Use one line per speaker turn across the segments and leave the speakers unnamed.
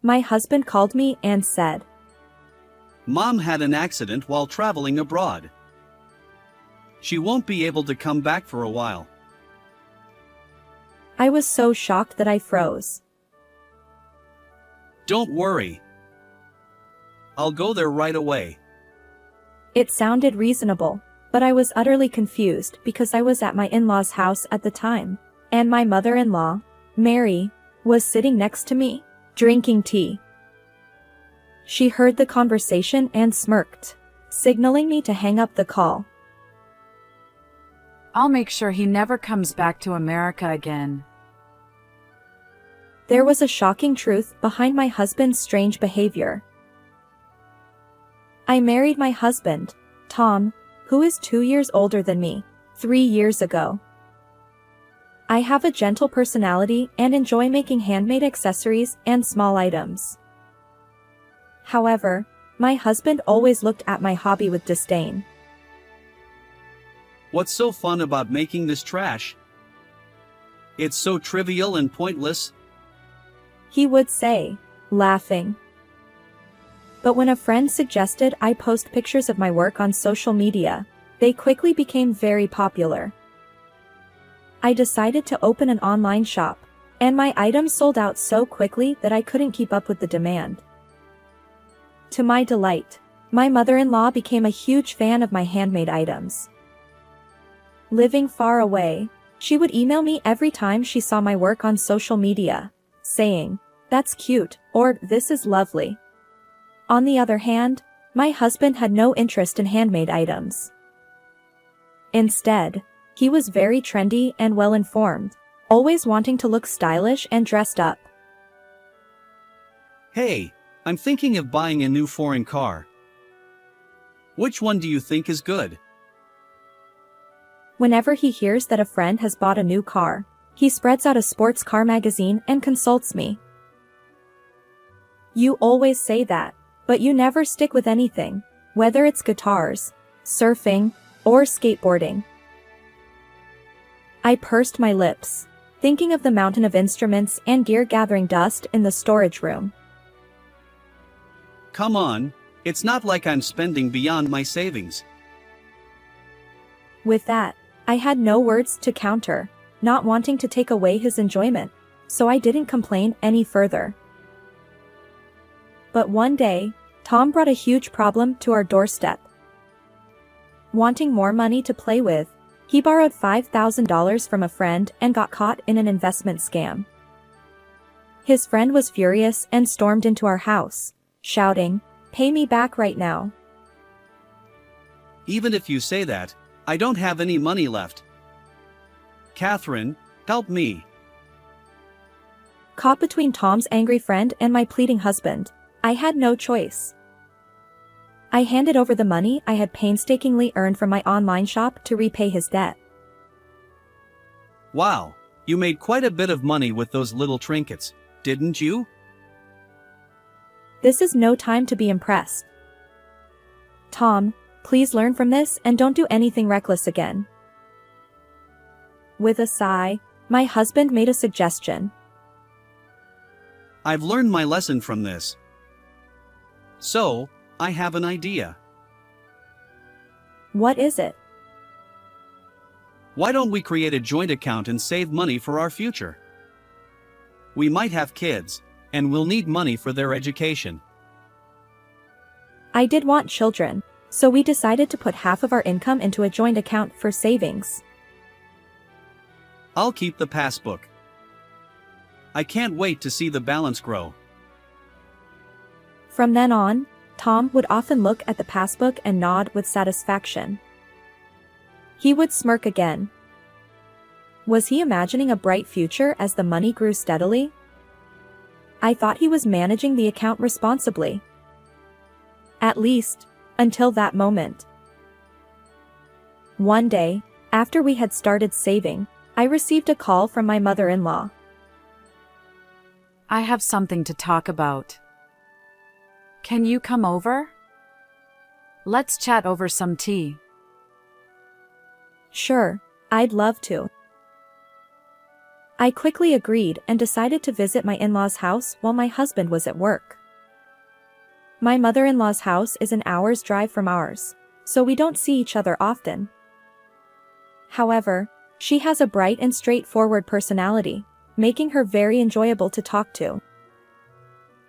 My husband called me and said,
Mom had an accident while traveling abroad. She won't be able to come back for a while.
I was so shocked that I froze.
Don't worry. I'll go there right away.
It sounded reasonable, but I was utterly confused because I was at my in-laws' house at the time, and my mother-in-law, Mary, was sitting next to me, drinking tea. She heard the conversation and smirked, signaling me to hang up the call.
I'll make sure he never comes back to America again.
There was a shocking truth behind my husband's strange behavior. I married my husband, Tom, who is 2 years older than me, 3 years ago. I have a gentle personality and enjoy making handmade accessories and small items. However, my husband always looked at my hobby with disdain.
What's so fun about making this trash? It's so trivial and pointless.
He would say, laughing. But when a friend suggested I post pictures of my work on social media, they quickly became very popular. I decided to open an online shop, and my items sold out so quickly that I couldn't keep up with the demand. To my delight, my mother-in-law became a huge fan of my handmade items. Living far away, she would email me every time she saw my work on social media, saying, "That's cute," or "This is lovely." On the other hand, my husband had no interest in handmade items. Instead, he was very trendy and well-informed, always wanting to look stylish and dressed up.
Hey, I'm thinking of buying a new foreign car. Which one do you think is good?
Whenever he hears that a friend has bought a new car, he spreads out a sports car magazine and consults me. You always say that, but you never stick with anything, whether it's guitars, surfing, or skateboarding. I pursed my lips, thinking of the mountain of instruments and gear gathering dust in the storage room.
Come on, it's not like I'm spending beyond my savings.
With that, I had no words to counter, not wanting to take away his enjoyment, so I didn't complain any further. But one day, Tom brought a huge problem to our doorstep. Wanting more money to play with, he borrowed $5,000 from a friend and got caught in an investment scam. His friend was furious and stormed into our house, shouting, "Pay me back right now."
Even if you say that, I don't have any money left. Catherine, help me.
Caught between Tom's angry friend and my pleading husband, I had no choice. I handed over the money I had painstakingly earned from my online shop to repay his debt.
Wow, you made quite a bit of money with those little trinkets, didn't you?
This is no time to be impressed. Tom, please learn from this and don't do anything reckless again. With a sigh, my husband made a suggestion.
I've learned my lesson from this. So, I have an idea.
What is it?
Why don't we create a joint account and save money for our future? We might have kids, and we'll need money for their education.
I did want children, so we decided to put half of our income into a joint account for savings.
I'll keep the passbook. I can't wait to see the balance grow.
From then on, Tom would often look at the passbook and nod with satisfaction. He would smirk again. Was he imagining a bright future as the money grew steadily? I thought he was managing the account responsibly. At least, until that moment. One day, after we had started saving, I received a call from my mother-in-law.
I have something to talk about. Can you come over? Let's chat over some tea.
Sure, I'd love to. I quickly agreed and decided to visit my in-laws' house while my husband was at work. My mother-in-law's house is an hour's drive from ours, so we don't see each other often. However, she has a bright and straightforward personality, making her very enjoyable to talk to.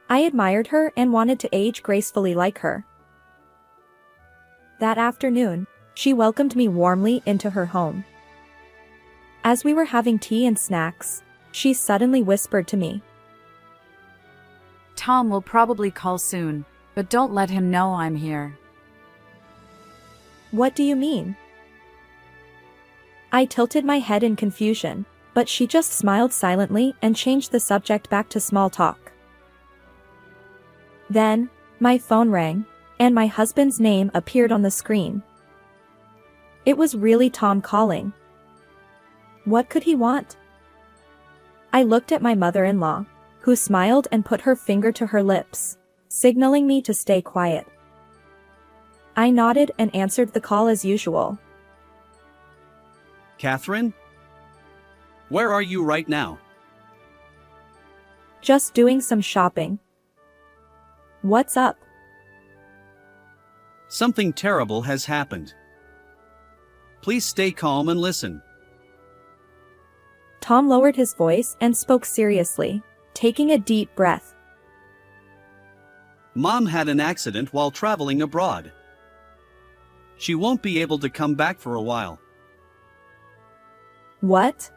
I admired her and wanted to age gracefully like her. That afternoon, she welcomed me warmly into her home. As we were having tea and snacks, she suddenly whispered to me,
Tom will probably call soon, but don't let him know I'm here.
"What do you mean?" I tilted my head in confusion, but she just smiled silently and changed the subject back to small talk. Then, my phone rang, and my husband's name appeared on the screen. It was really Tom calling. What could he want? I looked at my mother-in-law, who smiled and put her finger to her lips, signaling me to stay quiet. I nodded and answered the call as usual.
Catherine? Where are you right now?
Just doing some shopping. What's up?
Something terrible has happened. Please stay calm and listen.
Tom lowered his voice and spoke seriously, taking a deep breath.
Mom had an accident while traveling abroad. She won't be able to come back for a while.
What?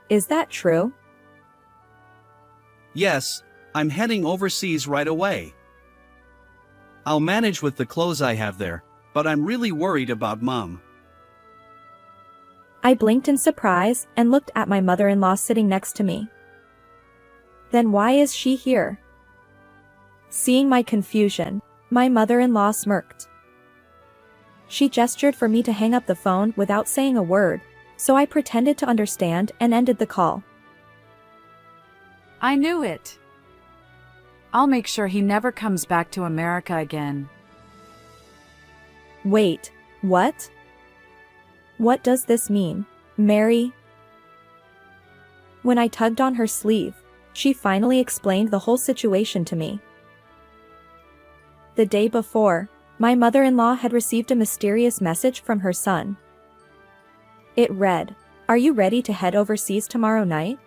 Is that true?
Yes, I'm heading overseas right away. I'll manage with the clothes I have there, but I'm really worried about Mom.
I blinked in surprise and looked at my mother-in-law sitting next to me. Then why is she here? Seeing my confusion, my mother-in-law smirked. She gestured for me to hang up the phone without saying a word, so I pretended to understand and ended the call.
I knew it. I'll make sure he never comes back to America again.
Wait, what? What does this mean, Mary? When I tugged on her sleeve, she finally explained the whole situation to me. The day before, my mother-in-law had received a mysterious message from her son. It read, "Are you ready to head overseas tomorrow night?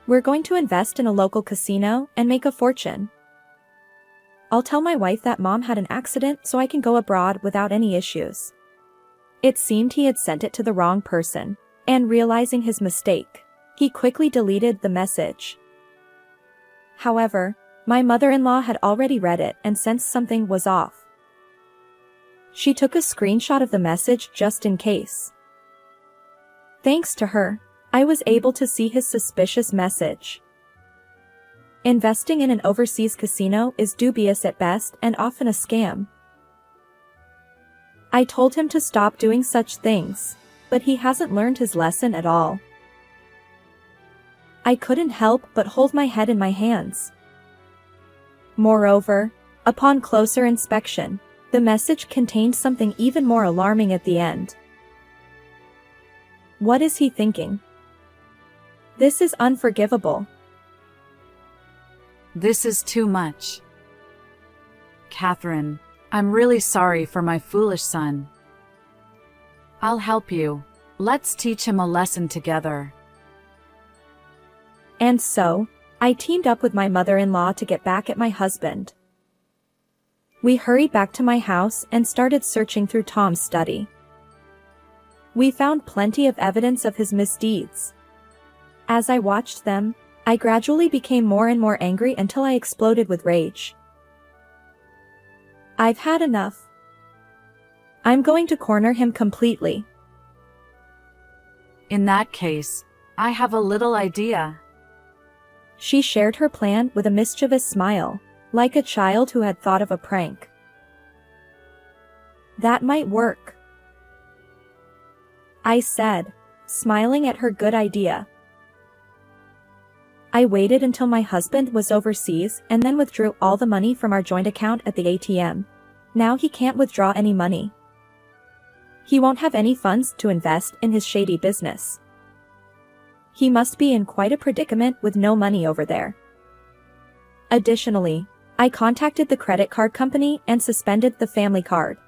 We're going to invest in a local casino and make a fortune. I'll tell my wife that Mom had an accident so I can go abroad without any issues." It seemed he had sent it to the wrong person, and realizing his mistake, he quickly deleted the message. However, my mother-in-law had already read it and sensed something was off. She took a screenshot of the message just in case. Thanks to her, I was able to see his suspicious message. Investing in an overseas casino is dubious at best and often a scam. I told him to stop doing such things, but he hasn't learned his lesson at all. I couldn't help but hold my head in my hands. Moreover, upon closer inspection, the message contained something even more alarming at the end. What is he thinking? This is unforgivable.
This is too much. Catherine, I'm really sorry for my foolish son. I'll help you. Let's teach him a lesson together.
And so, I teamed up with my mother-in-law to get back at my husband. We hurried back to my house and started searching through Tom's study. We found plenty of evidence of his misdeeds. As I watched them, I gradually became more and more angry until I exploded with rage. I've had enough. I'm going to corner him completely.
In that case, I have a little idea.
She shared her plan with a mischievous smile, like a child who had thought of a prank. That might work, I said, smiling at her good idea. I waited until my husband was overseas and then withdrew all the money from our joint account at the ATM. Now he can't withdraw any money. He won't have any funds to invest in his shady business. He must be in quite a predicament with no money over there. Additionally, I contacted the credit card company and suspended the family card.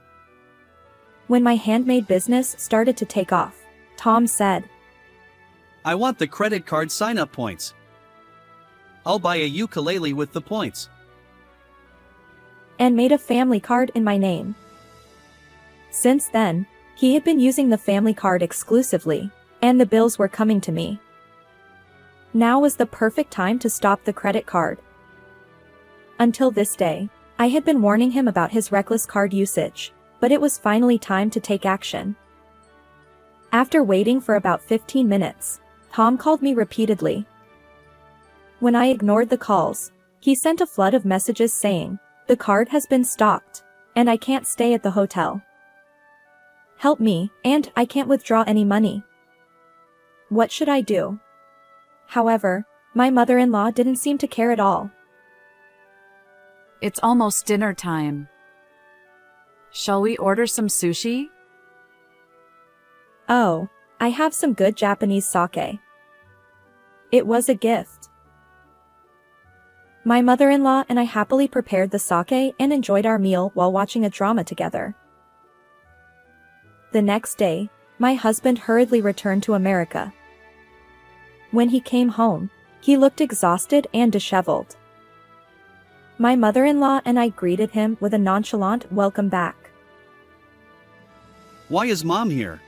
When my handmade business started to take off, Tom said,
I want the credit card sign-up points. I'll buy a ukulele with the points.
And made a family card in my name. Since then, he had been using the family card exclusively, and the bills were coming to me. Now was the perfect time to stop the credit card. Until this day, I had been warning him about his reckless card usage, but it was finally time to take action. After waiting for about 15 minutes, Tom called me repeatedly. When I ignored the calls, he sent a flood of messages saying, the card has been stopped, and I can't stay at the hotel. Help me, and I can't withdraw any money. What should I do? However, my mother-in-law didn't seem to care at all.
It's almost dinner time. Shall we order some sushi?
Oh, I have some good Japanese sake. It was a gift. My mother-in-law and I happily prepared the sake and enjoyed our meal while watching a drama together. The next day, my husband hurriedly returned to America. When he came home, he looked exhausted and disheveled. My mother-in-law and I greeted him with a nonchalant welcome back.
Why is Mom here?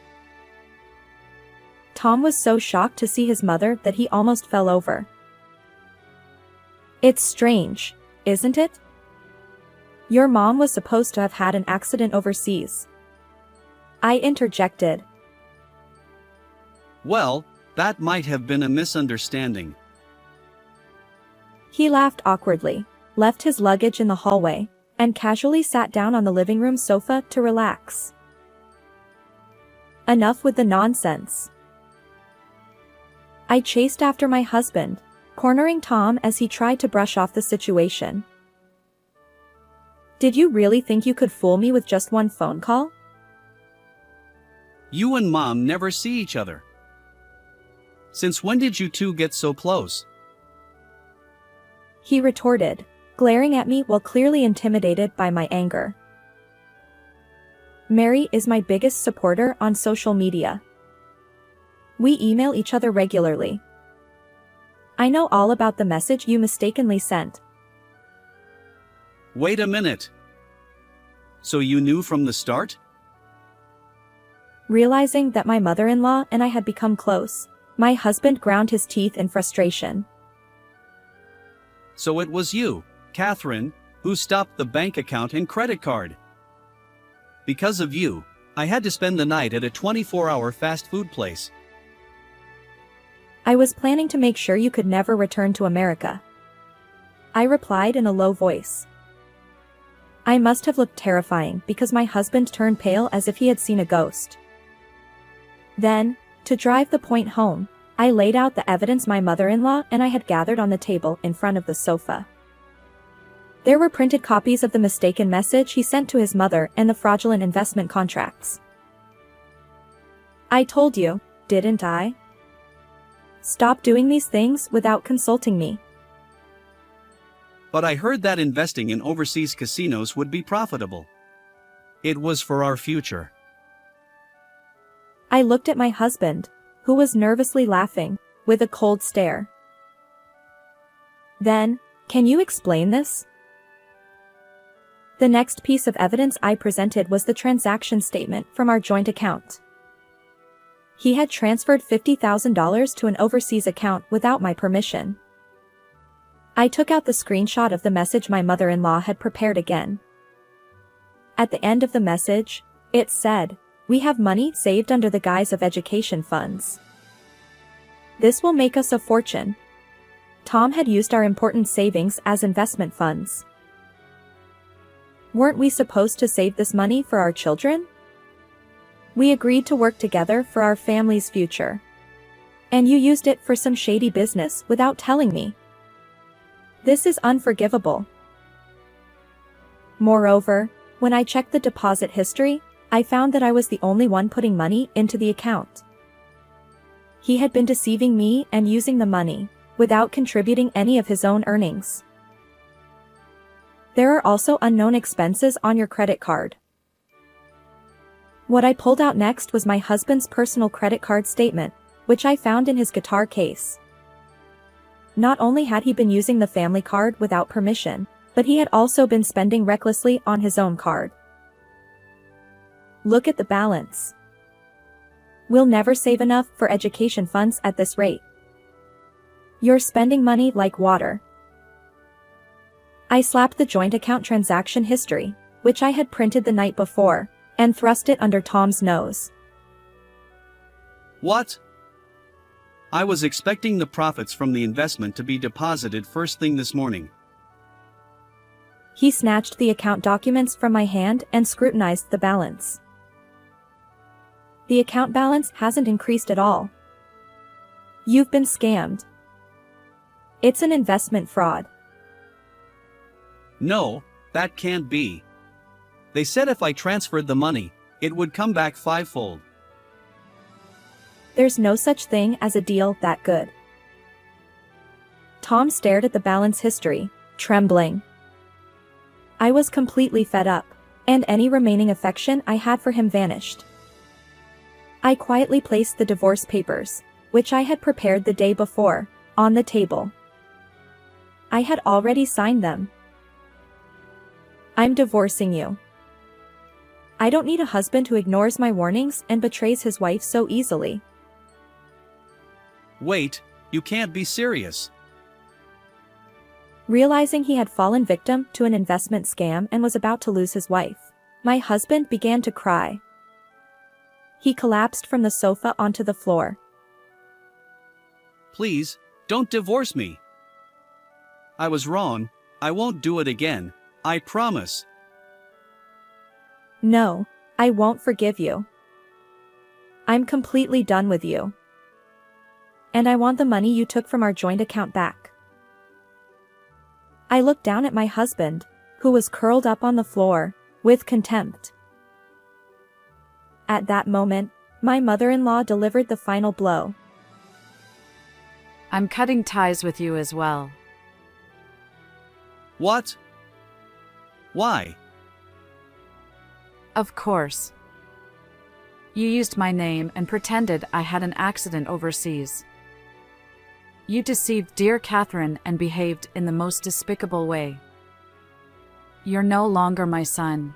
Tom was so shocked to see his mother that he almost fell over. It's strange, isn't it? Your mom was supposed to have had an accident overseas. I interjected.
Well, that might have been a misunderstanding.
He laughed awkwardly, left his luggage in the hallway, and casually sat down on the living room sofa to relax. Enough with the nonsense. I chased after my husband, cornering Tom as he tried to brush off the situation. Did you really think you could fool me with just one phone call?
You and Mom never see each other. Since when did you two get so close?
He retorted, glaring at me while clearly intimidated by my anger. Mary is my biggest supporter on social media. We email each other regularly. I know all about the message you mistakenly sent.
Wait a minute. So you knew from the start?
Realizing that my mother-in-law and I had become close, my husband ground his teeth in frustration.
So it was you, Catherine, who stopped the bank account and credit card. Because of you, I had to spend the night at a 24-hour fast food place.
I was planning to make sure you could never return to America. I replied in a low voice. I must have looked terrifying because my husband turned pale as if he had seen a ghost. Then, to drive the point home, I laid out the evidence my mother-in-law and I had gathered on the table in front of the sofa. There were printed copies of the mistaken message he sent to his mother and the fraudulent investment contracts. I told you, didn't I? Stop doing these things without consulting me.
But I heard that investing in overseas casinos would be profitable. It was for our future.
I looked at my husband, who was nervously laughing, with a cold stare. Then, can you explain this? The next piece of evidence I presented was the transaction statement from our joint account. He had transferred $50,000 to an overseas account without my permission. I took out the screenshot of the message my mother-in-law had prepared again. At the end of the message, it said, "We have money saved under the guise of education funds. This will make us a fortune." Tom had used our important savings as investment funds. Weren't we supposed to save this money for our children? We agreed to work together for our family's future. And you used it for some shady business without telling me. This is unforgivable. Moreover, when I checked the deposit history, I found that I was the only one putting money into the account. he had been deceiving me and using the money, without contributing any of his own earnings. There are also unknown expenses on your credit card. What I pulled out next was my husband's personal credit card statement, which I found in his guitar case. Not only had he been using the family card without permission, but he had also been spending recklessly on his own card. Look at the balance. We'll never save enough for education funds at this rate. You're spending money like water. I slapped the joint account transaction history, which I had printed the night before, and thrust it under Tom's nose.
What? I was expecting the profits from the investment to be deposited first thing this morning.
He snatched the account documents from my hand and scrutinized the balance. The account balance hasn't increased at all. You've been scammed. It's an investment fraud.
No, that can't be. They said if I transferred the money, it would come back fivefold.
There's no such thing as a deal that good. Tom stared at the balance history, trembling. I was completely fed up, and any remaining affection I had for him vanished. I quietly placed the divorce papers, which I had prepared the day before, on the table. I had already signed them. I'm divorcing you. I don't need a husband who ignores my warnings and betrays his wife so easily.
Wait, you can't be serious.
Realizing he had fallen victim to an investment scam and was about to lose his wife, my husband began to cry. He collapsed from the sofa onto the floor.
Please, don't divorce me. I was wrong, I won't do it again, I promise.
No, I won't forgive you. I'm completely done with you. And I want the money you took from our joint account back. I looked down at my husband, who was curled up on the floor, with contempt. At that moment, my mother-in-law delivered the final blow.
I'm cutting ties with you as well.
What? Why?
Of course. You used my name and pretended I had an accident overseas. You deceived dear Catherine and behaved in the most despicable way. You're no longer my son.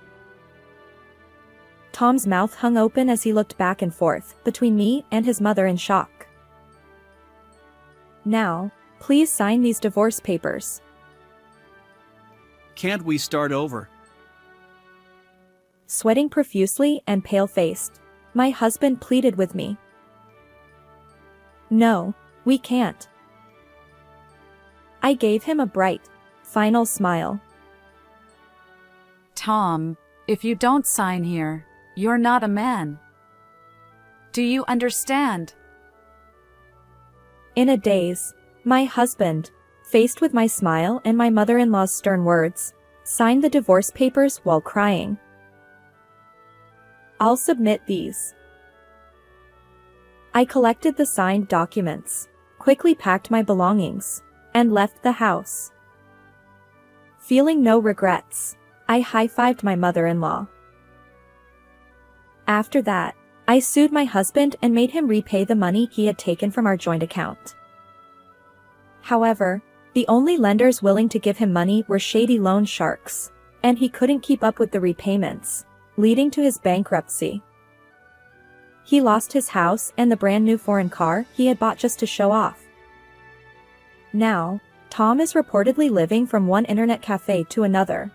Tom's mouth hung open as he looked back and forth between me and his mother in shock. Now, please sign these divorce papers.
Can't we start over?
Sweating profusely and pale-faced, my husband pleaded with me. No, we can't. I gave him a bright, final smile.
Tom, if you don't sign here, you're not a man. Do you understand?
In a daze, my husband, faced with my smile and my mother-in-law's stern words, signed the divorce papers while crying. I'll submit these. I collected the signed documents, quickly packed my belongings, and left the house. Feeling no regrets, I high-fived my mother-in-law. After that, I sued my husband and made him repay the money he had taken from our joint account. However, the only lenders willing to give him money were shady loan sharks, and he couldn't keep up with the repayments, leading to his bankruptcy. He lost his house and the brand new foreign car he had bought just to show off. Now, Tom is reportedly living from one internet cafe to another.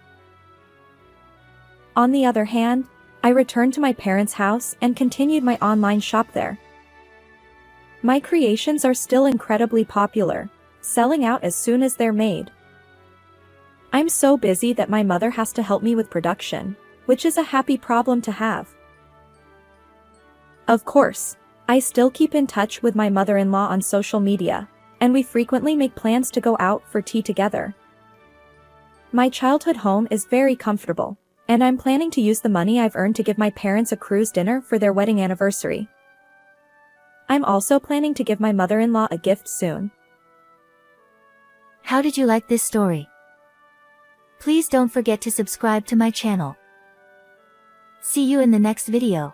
On the other hand, I returned to my parents' house and continued my online shop there. My creations are still incredibly popular, selling out as soon as they're made. I'm so busy that my mother has to help me with production, which is a happy problem to have. Of course, I still keep in touch with my mother-in-law on social media, and we frequently make plans to go out for tea together. My childhood home is very comfortable, and I'm planning to use the money I've earned to give my parents a cruise dinner for their wedding anniversary. I'm also planning to give my mother-in-law a gift soon.
How did you like this story? Please don't forget to subscribe to my channel. See you in the next video.